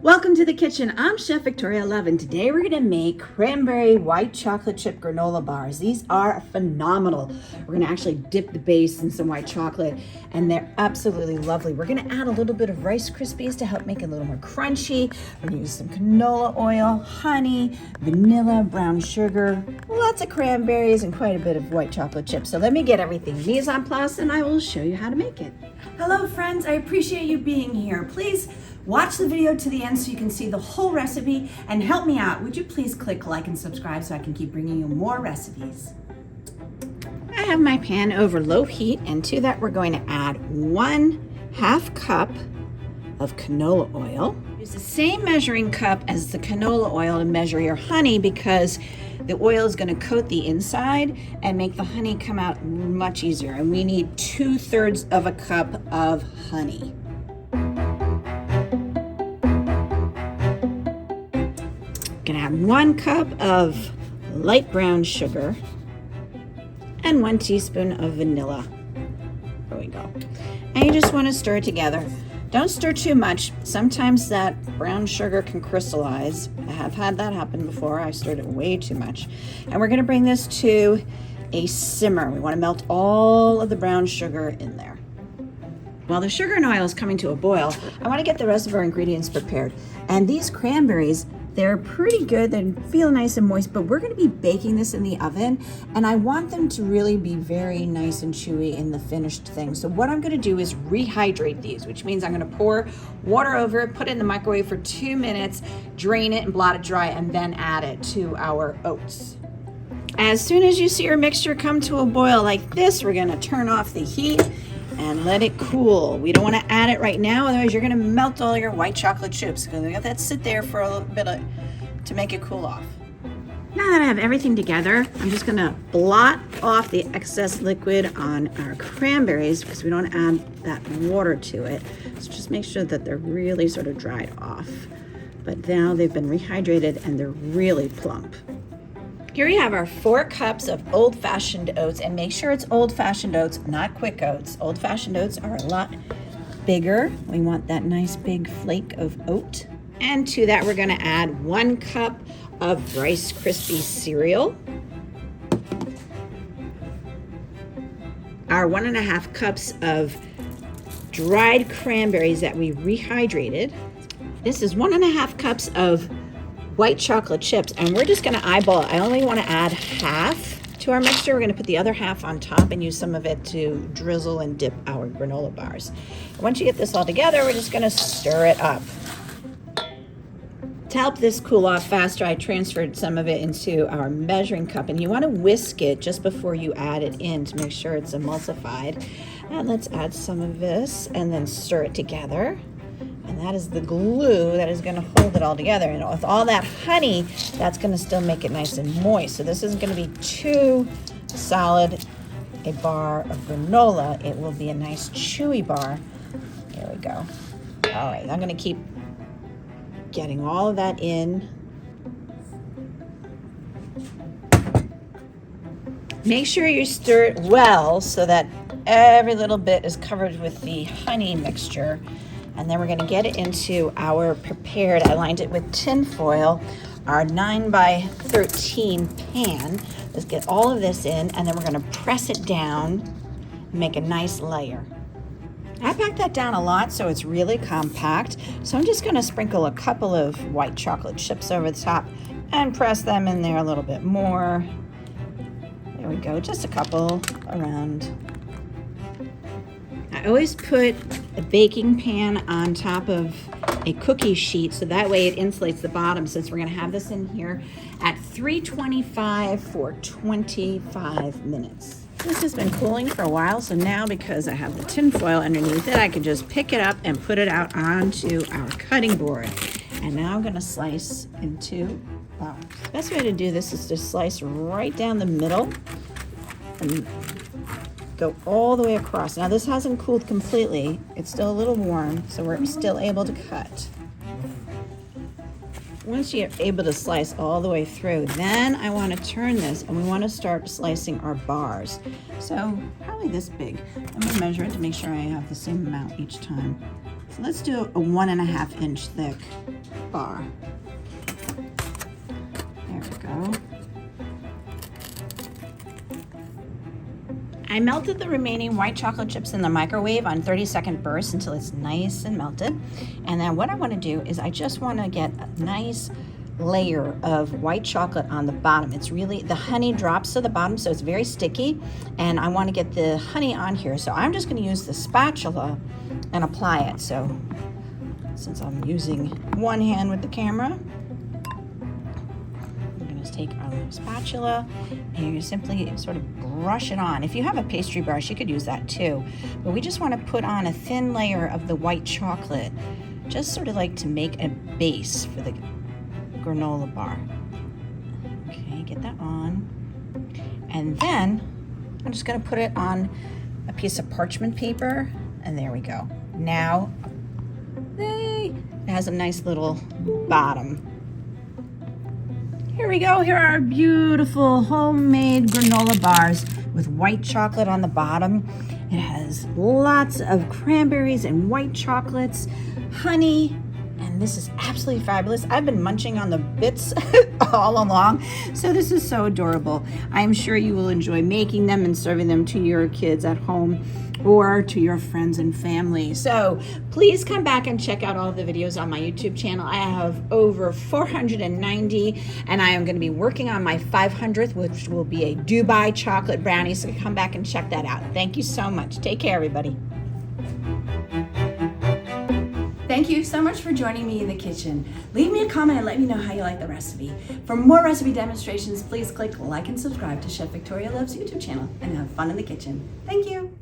Welcome to the kitchen. I'm Chef Victoria Love, and today we're gonna make cranberry white chocolate chip granola bars. These are phenomenal. We're gonna actually dip the base in some white chocolate, and they're absolutely lovely. We're gonna add a little bit of Rice Krispies to help make it a little more crunchy. We're gonna use some canola oil, honey, vanilla, brown sugar, lots of cranberries, and quite a bit of white chocolate chips. So let me get everything mise en place, and I will show you how to make it. Hello friends, I appreciate you being here. Please watch the video to the end so you can see the whole recipe and help me out. Would you please click like and subscribe so I can keep bringing you more recipes. I have my pan over low heat, and to that we're going to add 1/2 cup of canola oil. Use the same measuring cup as the canola oil to measure your honey, because the oil is going to coat the inside and make the honey come out much easier. And we need 2/3 of a cup of honey. Gonna add 1 cup of light brown sugar and 1 teaspoon of vanilla. There we go. And you just want to stir it together. Don't stir too much. Sometimes that brown sugar can crystallize. I have had that happen before. I stirred it way too much. And we're gonna bring this to a simmer. We want to melt all of the brown sugar in there. While the sugar and oil is coming to a boil, I want to get the rest of our ingredients prepared. And these cranberries, they're pretty good. They feel nice and moist, but we're going to be baking this in the oven, and I want them to really be very nice and chewy in the finished thing. So what I'm going to do is rehydrate these, which means I'm going to pour water over it, put it in the microwave for 2 minutes, drain it and blot it dry, and then add it to our oats. As soon as you see your mixture come to a boil like this, we're going to turn off the heat and let it cool. We don't want to add it right now, otherwise you're going to melt all your white chocolate chips. So we got that sit there for a little bit to make it cool off. Now that I have everything together, I'm just going to blot off the excess liquid on our cranberries, because we don't add that water to it. So just make sure that they're really sort of dried off. But now they've been rehydrated and they're really plump. Here we have our 4 cups of old-fashioned oats, and make sure it's old-fashioned oats, not quick oats. Old-fashioned oats are a lot bigger. We want that nice big flake of oat. And to that we're going to add 1 cup of Rice Krispies cereal, our 1.5 cups of dried cranberries that we rehydrated. This is 1.5 cups of white chocolate chips, and we're just going to eyeball it. I only want to add half to our mixture. We're going to put the other half on top and use some of it to drizzle and dip our granola bars. Once you get this all together, we're just going to stir it up. To help this cool off faster, I transferred some of it into our measuring cup, and you want to whisk it just before you add it in to make sure it's emulsified. And let's add some of this and then stir it together. And that is the glue that is going to hold it all together. And with all that honey, that's going to still make it nice and moist. So this isn't going to be too solid a bar of granola. It will be a nice chewy bar. There we go. All right, I'm going to keep getting all of that in. Make sure you stir it well so that every little bit is covered with the honey mixture. And then we're going to get it into our prepared, I lined it with tin foil, our 9x13 pan. Let's get all of this in, and then we're going to press it down and make a nice layer. I packed that down a lot so it's really compact. So I'm just going to sprinkle a couple of white chocolate chips over the top and press them in there a little bit more. There we go, just a couple around. I always put a baking pan on top of a cookie sheet, so that way it insulates the bottom, since we're going to have this in here at 325 for 25 minutes. This has been cooling for a while, so now because I have the tin foil underneath it, I can just pick it up and put it out onto our cutting board. And now I'm going to slice into bars. The best way to do this is to slice right down the middle and go all the way across. Now this hasn't cooled completely. It's still a little warm, so we're still able to cut. Once you're able to slice all the way through, then I want to turn this and we want to start slicing our bars. So probably this big. I'm going to measure it to make sure I have the same amount each time. So let's do a 1.5 inch thick bar. There we go. I melted the remaining white chocolate chips in the microwave on 30-second bursts until it's nice and melted. And then what I want to do is I just want to get a nice layer of white chocolate on the bottom. It's really, the honey drops to the bottom, so it's very sticky, and I want to get the honey on here. So I'm just going to use the spatula and apply it. So since I'm using one hand with the camera, I'm going to take our little spatula and you simply sort of brush it on. If you have a pastry brush, you could use that too. But we just want to put on a thin layer of the white chocolate, just sort of like to make a base for the granola bar. Okay, get that on. And then I'm just going to put it on a piece of parchment paper, and there we go. Now it has a nice little bottom. Here we go. Here are our beautiful homemade granola bars with white chocolate on the bottom. It has lots of cranberries and white chocolates, honey, and this is absolutely fabulous. I've been munching on the bits all along, so this is so adorable. I'm sure you will enjoy making them and serving them to your kids at home or to your friends and family. So please come back and check out all the videos on my YouTube channel. I have over 490, and I am going to be working on my 500th, which will be a Dubai chocolate brownie. So come back and check that out. Thank you so much. Take care, everybody. Thank you so much for joining me in the kitchen. Leave me a comment and let me know how you like the recipe. For more recipe demonstrations, please click like and subscribe to Chef Victoria Loves YouTube channel and have fun in the kitchen. Thank you.